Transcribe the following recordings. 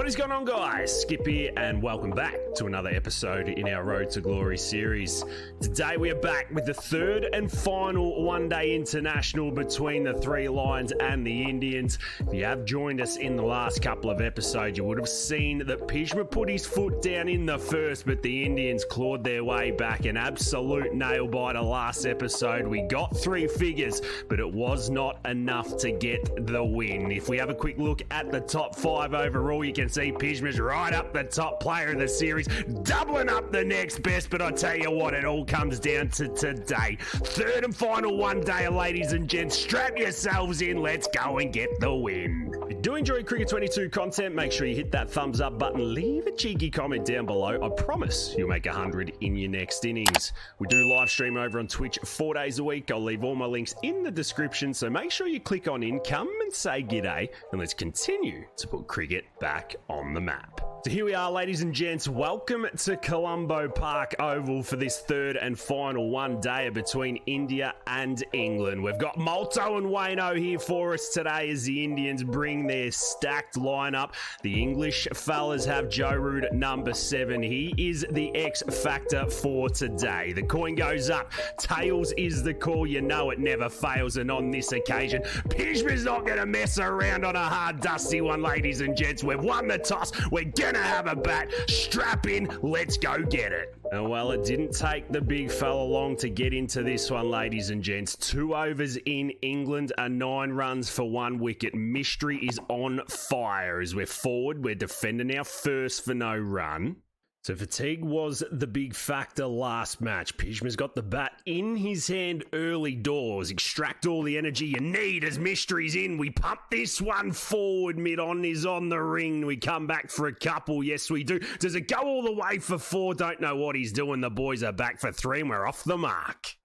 What is going on, guys? Skip here and welcome back to another episode in our Road to Glory series. Today we are back with the third and final one-day international between the Three Lions and the Indians. If you have joined us in the last couple of episodes, you would have seen that Pishra put his foot down in the first, but the Indians clawed their way back. An absolute nail-biter last episode. We got three figures, but it was not enough to get the win. If we have a quick look at the top five overall, you can see Pjizma's right up the top player of the series, doubling up the next best, but I tell you what, it all comes down to today. Third and final one day, ladies and gents. Strap yourselves in, let's go and get the win. If you do enjoy Cricket 22 content, make sure you hit that thumbs up button, leave a cheeky comment down below. I promise you'll make 100 in your next innings. We do live stream over on Twitch 4 days a week. I'll leave all my links in the description, so make sure you click on in, come and say g'day, and let's continue to put cricket back on the map. So here we are, ladies and gents. Welcome to Colombo Park Oval for this third and final one-day between India and England. We've got Molto and Wayno here for us today as the Indians bring their stacked lineup. The English fellas have Joe Root at number 7. He is the X factor for today. The coin goes up. Tails is the call. You know it never fails. And on this occasion, Pishra's not going to mess around on a hard, dusty one, ladies and gents. We've won the toss. We're going to have a bat. Strap in. Let's go get it. And well, it didn't take the big fella long to get into this one, ladies and gents. 2 overs in England are 9 runs for 1 wicket. Mystery is on fire as we're forward. We're defending our first for no run. So fatigue was the big factor last match. Pishma's got the bat in his hand early doors. Extract all the energy you need as Mystery's in. We pump this one forward. Mid-on is on the ring. We come back for a couple. Yes, we do. Does it go all the way for 4? Don't know what he's doing. The boys are back for 3 and we're off the mark.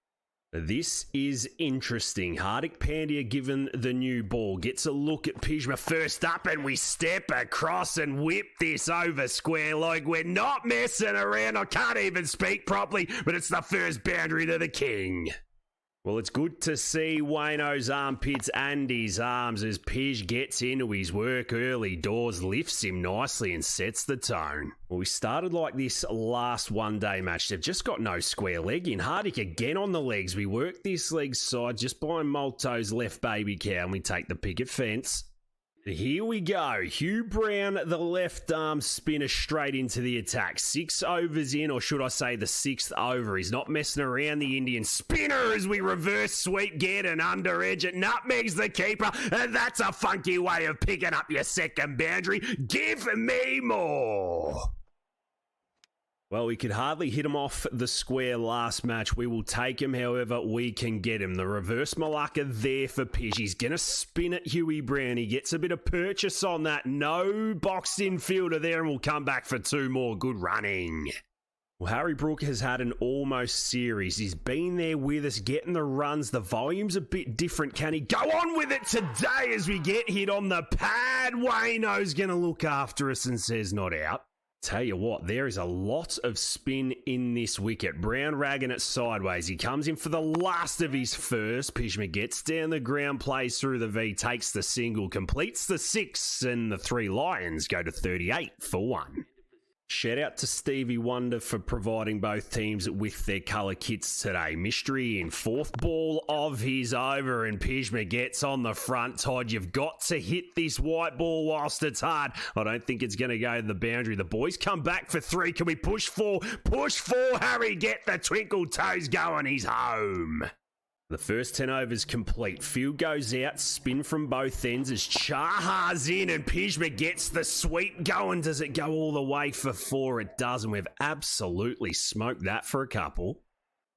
This is interesting. Hardik Pandya given the new ball. Gets a look at Pjizma first up and we step across and whip this over square leg. We're not messing around. I can't even speak properly, but it's the first boundary to the king. Well, it's good to see Wayno's armpits and his arms as Pij gets into his work early doors, lifts him nicely and sets the tone. Well, we started like this last one-day match. They've just got no square leg in. Hardik again on the legs. We work this leg side just behind Molto's left baby cow and we take the picket fence. Here we go. Hugh Brown, the left arm spinner, straight into the attack. 6 overs in, or should I say the 6th over. He's not messing around, the Indian spinner, as we reverse sweep, get an under edge. It nutmegs the keeper, and that's a funky way of picking up your second boundary. Give me more. Well, we could hardly hit him off the square last match. We will take him however we can get him. The reverse Malacca there for Pish. He's going to spin at Huey Brown. He gets a bit of purchase on that. No boxed in fielder there, and we'll come back for 2 more. Good running. Well, Harry Brook has had an almost series. He's been there with us, getting the runs. The volume's a bit different. Can he go on with it today as we get hit on the pad? Wayno's going to look after us and says not out. Tell you what, there is a lot of spin in this wicket. Brown ragging it sideways. He comes in for the last of his first. Pishma gets down the ground, plays through the V, takes the single, completes the 6, and the 3 Lions go to 38 for 1. Shout out to Stevie Wonder for providing both teams with their colour kits today. Mystery in 4th ball of his over and Pjizma gets on the front. Todd, you've got to hit this white ball whilst it's hard. I don't think it's going to go to the boundary. The boys come back for 3. Can we push 4? Push 4, Harry. Get the twinkle toes going. He's home. The first 10 overs complete. Field goes out, spin from both ends as Chahar's in and Pishma gets the sweep going. Does it go all the way for 4? It does, and we've absolutely smoked that for a couple.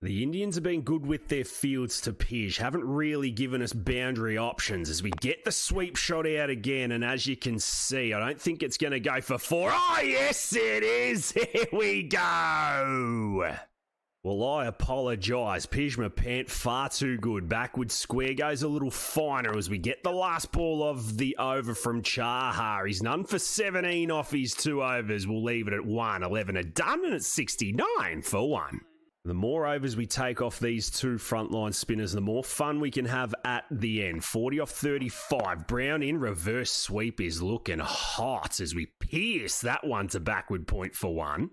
The Indians have been good with their fields to Pij. Haven't really given us boundary options as we get the sweep shot out again. And as you can see, I don't think it's going to go for 4. Oh, yes, it is. Here we go. Well, I apologise. Pjizma Pant far too good. Backward square goes a little finer as we get the last ball of the over from Chahar. He's none for 17 off his 2 overs. We'll leave it at 1. 11 are done and it's 69 for 1. The more overs we take off these two frontline spinners, the more fun we can have at the end. 40 off 35. Brown in reverse sweep is looking hot as we pierce that one to backward point for one.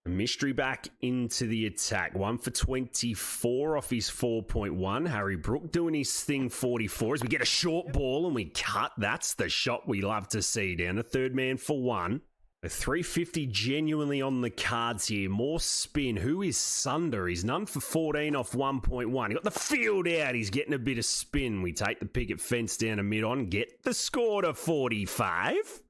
Mystery back into the attack. 1 for 24 off his 4.1. Harry Brook doing his thing, 44, as we get a short ball and we cut. That's the shot we love to see. Down a third man for one. A 350 genuinely on the cards here. More spin. Who is Sunder? He's none for 14 off 1.1. He got the field out. He's getting a bit of spin. We take the picket fence down to mid-on. Get the score to 45.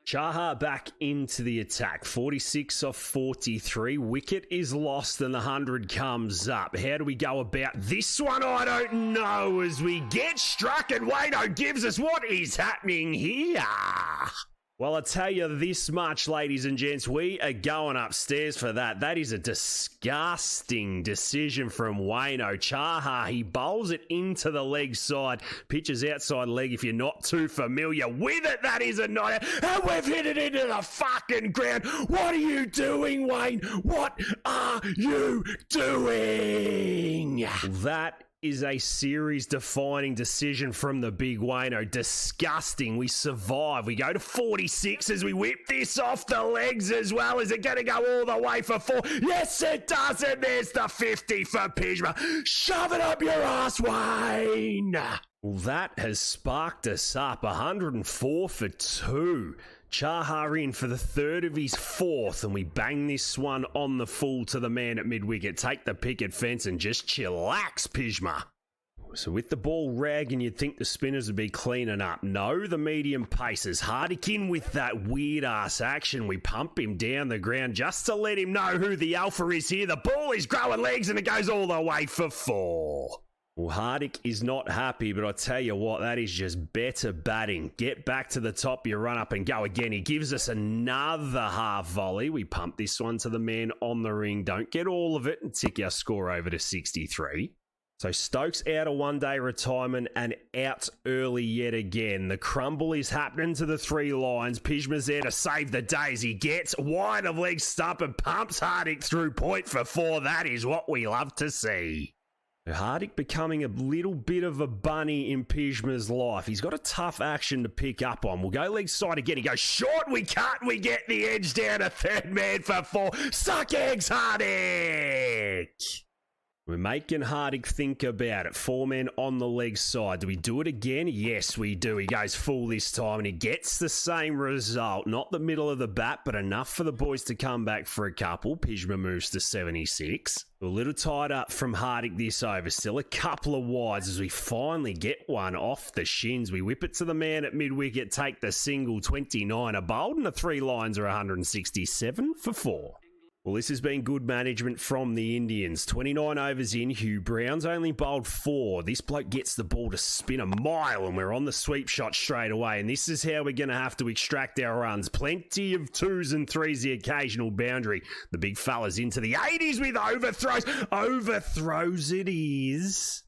Chahar back into the attack. 46 off 43. Wicket is lost and the 100 comes up. How do we go about this one? I don't know. As we get struck and Wayno gives us what is happening here. Well, I tell you this much, ladies and gents, we are going upstairs for that. That is a disgusting decision from Wayno. Chahar, he bowls it into the leg side, pitches outside leg. If you're not too familiar with it, that is a night. And we've hit it into the fucking ground. What are you doing, Wayne? What are you doing? That is a series-defining decision from the big Wayno. Disgusting. We survive. We go to 46 as we whip this off the legs as well. Is it going to go all the way for 4? Yes, it does. And there's the 50 for Pishra. Shove it up your ass, Wayne. Well, that has sparked us up. 104 for 2. Chahar in for the third of his fourth, and we bang this one on the full to the man at mid-wicket. Take the picket fence and just chillax, Pjizma. So with the ball ragging, you'd think the spinners would be cleaning up. No, the medium paces. Hardik in with that weird-ass action. We pump him down the ground just to let him know who the alpha is here. The ball is growing legs, and it goes all the way for 4. Well, Hardik is not happy, but I tell you what, that is just better batting. Get back to the top, you run up and go again. He gives us another half volley. We pump this one to the man on the ring. Don't get all of it and tick our score over to 63. So Stokes out of one-day retirement and out early yet again. The crumble is happening to the 3 lines. Pishma's there to save the day as he gets wide of leg stump and pumps Hardik through point for 4. That is what we love to see. Hardik becoming a little bit of a bunny in Pishma's life. He's got a tough action to pick up on. We'll go leg side again. He goes short. We cut. We get the edge down. A third man for 4. Suck eggs, Hardik. We're making Hardik think about it. 4 men on the leg side. Do we do it again? Yes, we do. He goes full this time and he gets the same result. Not the middle of the bat, but enough for the boys to come back for a couple. Pishma moves to 76. A little tied up from Hardik this over. Still a couple of wides as we finally get one off the shins. We whip it to the man at mid-wicket, take the single, 29 a bowled, and the 3 lines are 167 for 4. Well, this has been good management from the Indians. 29 overs in, Hugh Brown's only bowled 4. This bloke gets the ball to spin a mile and we're on the sweep shot straight away. And this is how we're going to have to extract our runs. Plenty of 2s and 3s, the occasional boundary. The big fella's into the 80s with overthrows. Overthrows it is.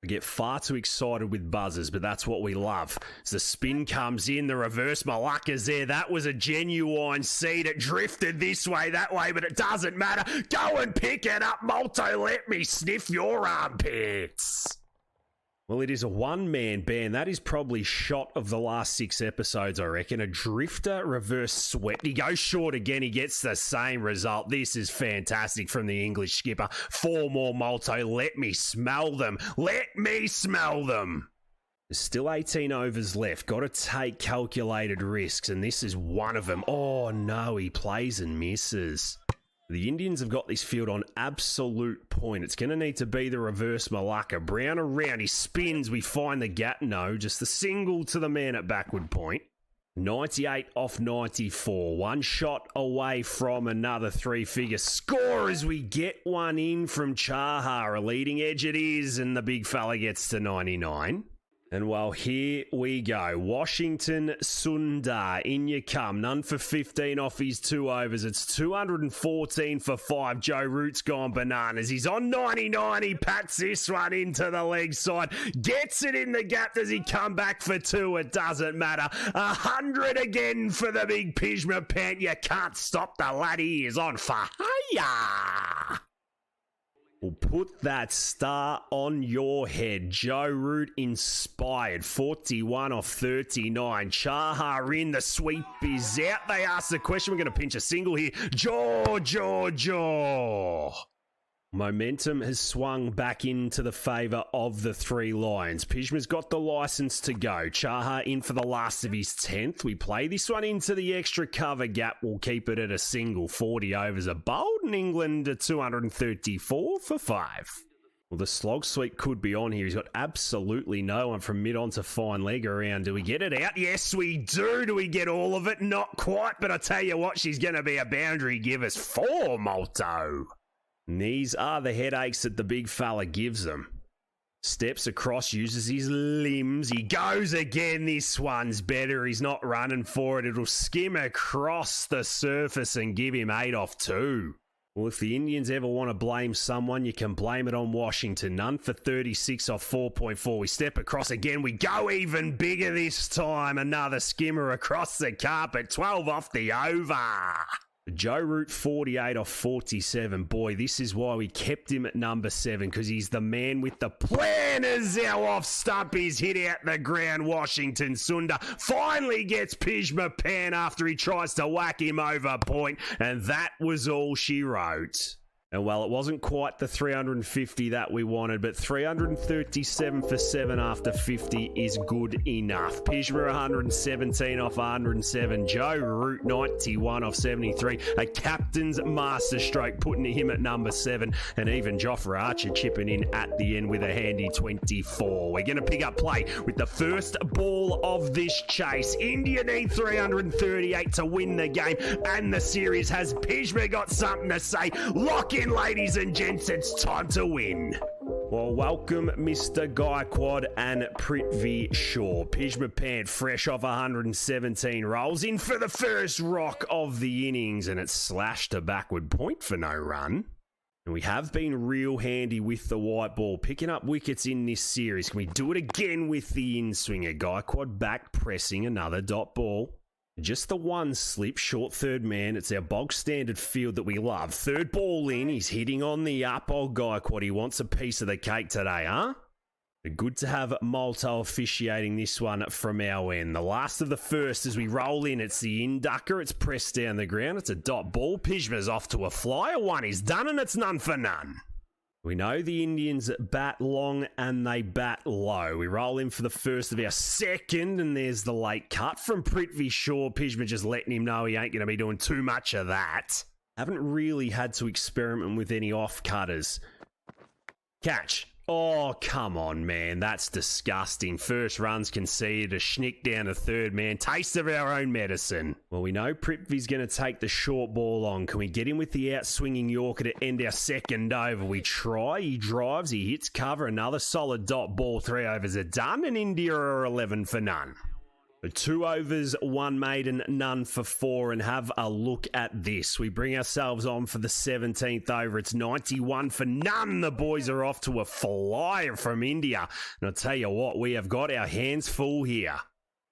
We get far too excited with buzzers, but that's what we love. As the spin comes in, the reverse Malacca's there. That was a genuine seed. It drifted this way, that way, but it doesn't matter. Go and pick it up, Molto. Let me sniff your armpits. Well, it is a one-man band. That is probably shot of the last 6 episodes, I reckon. A drifter reverse swept. He goes short again. He gets the same result. This is fantastic from the English skipper. 4 more Molto. Let me smell them. Let me smell them. There's still 18 overs left. Got to take calculated risks, and this is one of them. Oh, no, he plays and misses. The Indians have got this field on absolute point. It's going to need to be the reverse Malacca. Brown around. He spins. We find the gap. No, just the single to the man at backward point. 98 off 94. One shot away from another 3-figure score as we get one in from Chahar. A leading edge it is, and the big fella gets to 99. And well, here we go. Washington Sundar, in you come. None for 15 off his 2 overs. It's 214 for 5. Joe Root's gone bananas. He's on 99. He pats this one into the leg side. Gets it in the gap. Does he come back for 2? It doesn't matter. 100 again for the big Pjizma Pant. You can't stop the lad. He is on fire. Well, put that star on your head. Joe Root inspired. 41 off 39. Chaha in. The sweep is out. They ask the question. We're going to pinch a single here. Jaw. Momentum has swung back into the favour of the three Lions. Pishra's got the licence to go. Chaha in for the last of his 10th. We play this one into the extra cover gap. We'll keep it at a single. 40 overs are bowled, and England to 234 for 5. Well, the slog sweep could be on here. He's got absolutely no one from mid-on to fine leg around. Do we get it out? Yes, we do. Do we get all of it? Not quite, but I tell you what, she's going to be a boundary. Give us 4, Malto. And these are the headaches that the big fella gives them. Steps across, uses his limbs. He goes again. This one's better. He's not running for it. It'll skim across the surface and give him 8 off 2. Well, if the Indians ever want to blame someone, you can blame it on Washington. None for 36 off 4.4. We step across again. We go even bigger this time. Another skimmer across the carpet. 12 off the over. Joe Root 48 off 47. Boy, this is why we kept him at number 7, because he's the man with the plan. As our off stump is hit out the ground. Washington Sundar finally gets Pjizma Pant after he tries to whack him over point, and that was all she wrote. And well, it wasn't quite the 350 that we wanted, but 337 for 7 after 50 is good enough. Pishra 117 off 107. Joe Root 91 off 73. A captain's masterstroke putting him at number 7. And even Jofra Archer chipping in at the end with a handy 24. We're going to pick up play with the first ball of this chase. India need 338 to win the game and the series. Has Pishra got something to say? Lock in, ladies and gents, it's time to win. Well, welcome Mr. Gaikwad and Prithvi Shaw. Pjizma Pant fresh off 117 rolls in for the first rock of the innings, and it's slashed a backward point for no run. And we have been real handy with the white ball, picking up wickets in this series. Can we do it again with the in-swinger? Gaikwad back pressing another dot ball. Just the one slip, short third man. It's our bog standard field that we love. Third ball in, he's hitting on the up. Old Gaikwad, he wants a piece of the cake today, huh? Good to have Malto officiating this one from our end. The last of the first as we roll in. It's the inducker. It's pressed down the ground. It's a dot ball. Pishma's off to a flyer. One is done, and it's none for none. We know the Indians bat long and they bat low. We roll in for the first of our second, and there's the late cut from Prithvi Shaw. Pishma just letting him know he ain't going to be doing too much of that. Haven't really had to experiment with any off-cutters. Catch. Oh, come on, man. That's disgusting. First runs conceded, a schnick down to third man. Taste of our own medicine. Well, we know Prithvi's going to take the short ball on. Can we get him with the out-swinging Yorker to end our second over? We try. He drives. He hits cover. Another solid dot ball. 3 overs are done, and India are 11 for none. 2 overs, 1 maiden, none for 4, and have a look at this. We bring ourselves on for the 17th over. It's 91 for none. The boys are off to a flyer from India. And I'll tell you what, we have got our hands full here.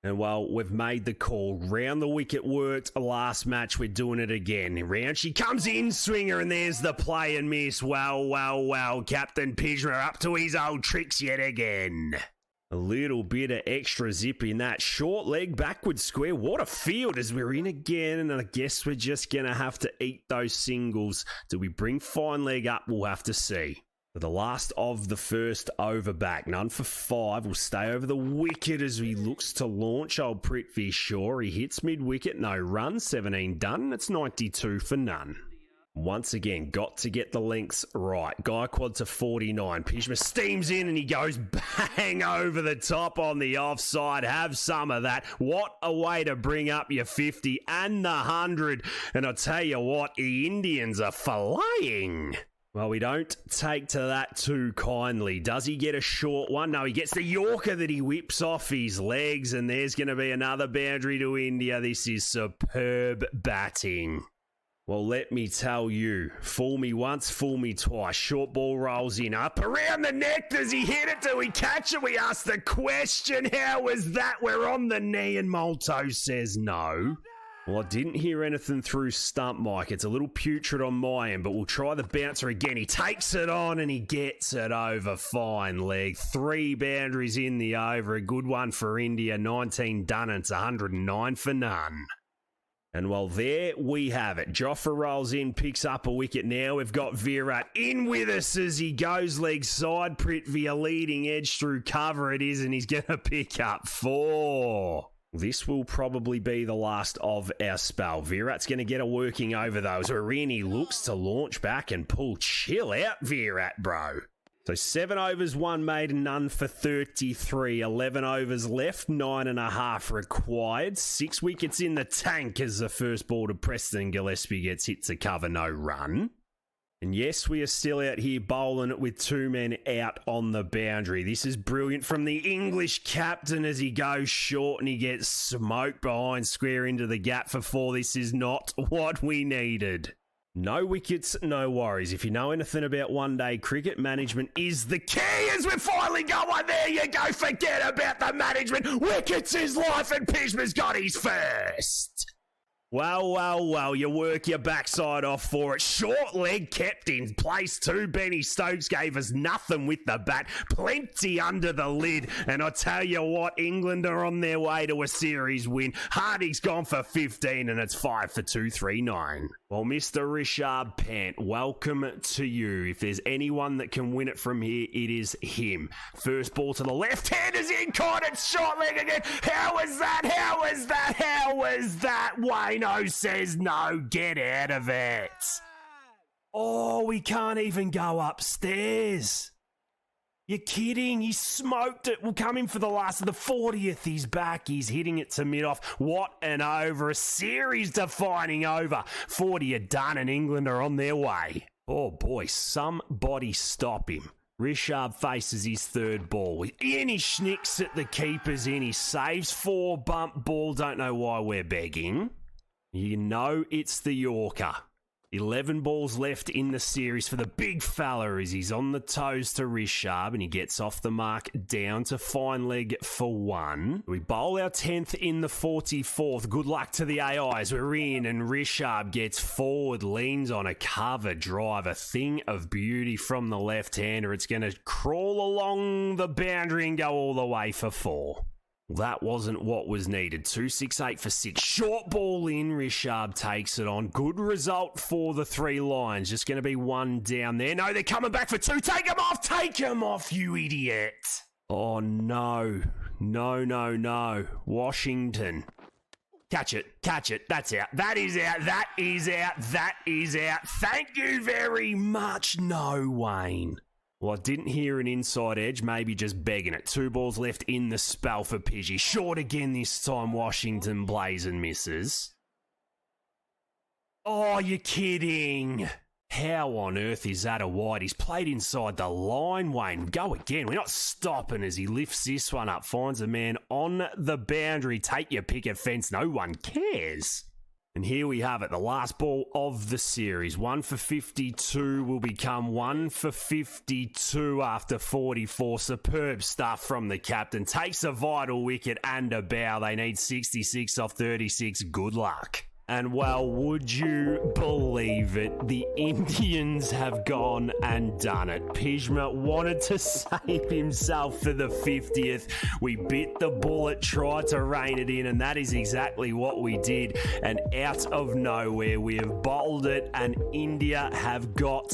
And well, we've made the call. Round the wicket worked last match. We're doing it again. Round she comes in, swinger, and there's the play and miss. Well. Captain Pishra up to his old tricks yet again. A little bit of extra zip in that short leg backward square. What a field as we're in again. And I guess we're just going to have to eat those singles. Do we bring fine leg up? We'll have to see. For the last of the first over back. None for 5. We'll stay over the wicket as he looks to launch old Prithvi Shaw. He hits mid-wicket. No run. 17 done. It's 92 for none. Once again, got to get the lengths right. Gaikwad to 49. Pishma steams in and he goes bang over the top on the offside. Have some of that. What a way to bring up your 50 and the 100. And I'll tell you what, the Indians are flying. Well, we don't take to that too kindly. Does he get a short one? No, he gets the Yorker that he whips off his legs. And there's going to be another boundary to India. This is superb batting. Well, let me tell you, fool me once, fool me twice. Short ball rolls in, up around the neck. Does he hit it? Do we catch it? We ask the question, how was that? We're on the knee, and Malto says no. Well, I didn't hear anything through stump mic. It's a little putrid on my end, but we'll try the bouncer again. He takes it on and he gets it over. Fine leg. 3 boundaries in the over. A good one for India. 19 done and it's 109 for none. And well, there we have it. Jofra rolls in, picks up a wicket. Now we've got Virat in with us as he goes leg side. Prithvi a leading edge through cover it is, and he's going to pick up 4. This will probably be the last of our spell. Virat's going to get a working over those. Arini looks to launch back and pull. Chill out, Virat, bro. So 7 overs, 1 made, none for 33. 11 overs left, 9.5 required. 6 wickets in the tank as the first ball to Preston Gillespie gets hit to cover, no run. And yes, we are still out here bowling it with 2 men out on the boundary. This is brilliant from the English captain as he goes short and he gets smoked behind square into the gap for 4. This is not what we needed. No wickets, no worries. If you know anything about one-day cricket, management is the key as we're finally going. There you go. Forget about the management. Wickets is life and Pishma's got his first. Well, you work your backside off for it. Short leg kept in place too. Benny Stokes gave us nothing with the bat. Plenty under the lid. And I tell you what, England are on their way to a series win. Harding's gone for 15 and it's 5 for 239. Well, Mr. Rishabh Pant, welcome to you. If there's anyone that can win it from here, it is him. First ball to the left-handers in, caught it, short leg again. How was that? Wayno says no, get out of it. Oh, we can't even go upstairs. You're kidding. He smoked it. We'll come in for the last of the 40th. He's back. He's hitting it to mid-off. What an over. A series-defining over. 40 are done and England are on their way. Oh, boy. Somebody stop him. Rishabh faces his third ball. In he schnicks at the keeper's in. He saves 4 bump ball. Don't know why we're begging. You know it's the Yorker. 11 balls left in the series for the big fella as he's on the toes to Rishabh and he gets off the mark down to fine leg for 1. We bowl our 10th in the 44th. Good luck to the AIs. We're in and Rishabh gets forward, leans on a cover drive. A thing of beauty from the left-hander. It's going to crawl along the boundary and go all the way for 4. That wasn't what was needed. 268 for 6. Short ball in. Rishabh takes it on. Good result for the 3 Lions. Just going to be 1 down there. No, they're coming back for 2. Take him off. Take him off, you idiot. Oh, no. No. Washington. Catch it. That's out. That is out. Thank you very much. No, Wayne. Well, I didn't hear an inside edge, maybe just begging it. 2 balls left in the spell for Pidgey. Short again this time, Washington plays and misses. Oh, you're kidding. How on earth is that a wide? He's played inside the line, Wayne. Go again. We're not stopping as he lifts this one up, finds a man on the boundary. Take your picket fence. No one cares. And here we have it, the last ball of the series. 1 for 52 will become 1 for 52 after 44. Superb stuff from the captain. Takes a vital wicket and a bow. They need 66 off 36. Good luck. And well, would you believe it? The Indians have gone and done it. Pjizma wanted to save himself for the 50th. We bit the bullet, tried to rein it in, and that is exactly what we did. And out of nowhere, we have bowled it, and India have got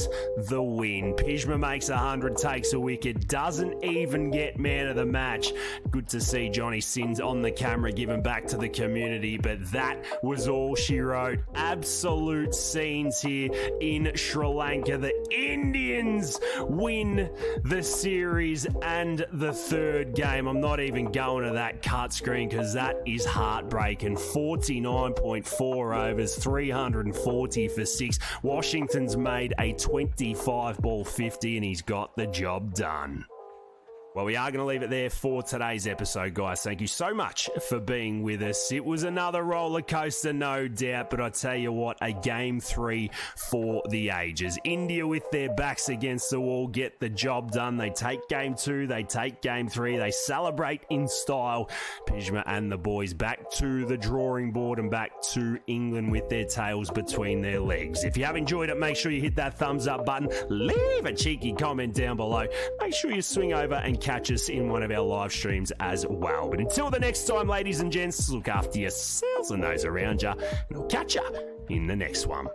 the win. Pjizma makes 100, takes a wicket, doesn't even get man of the match. Good to see Johnny Sins on the camera giving back to the community, but that was all she wrote. Absolute scenes here in Sri Lanka. The Indians win the series and the 3rd game. I'm not even going to that cut screen because that is heartbreaking. 49.4 overs, 340 for 6. Washington's made a 25 ball 50 and he's got the job done. Well, we are going to leave it there for today's episode, guys. Thank you so much for being with us. It was another roller coaster, no doubt, but I tell you what, a game 3 for the ages. India, with their backs against the wall, get the job done. They take game 2, they take game 3, they celebrate in style. Pjizma and the boys back to the drawing board and back to England with their tails between their legs. If you have enjoyed it, make sure you hit that thumbs up button. Leave a cheeky comment down below. Make sure you swing over and catch us in one of our live streams as well. But until the next time, ladies and gents, look after yourselves and those around you, and I'll catch you in the next one.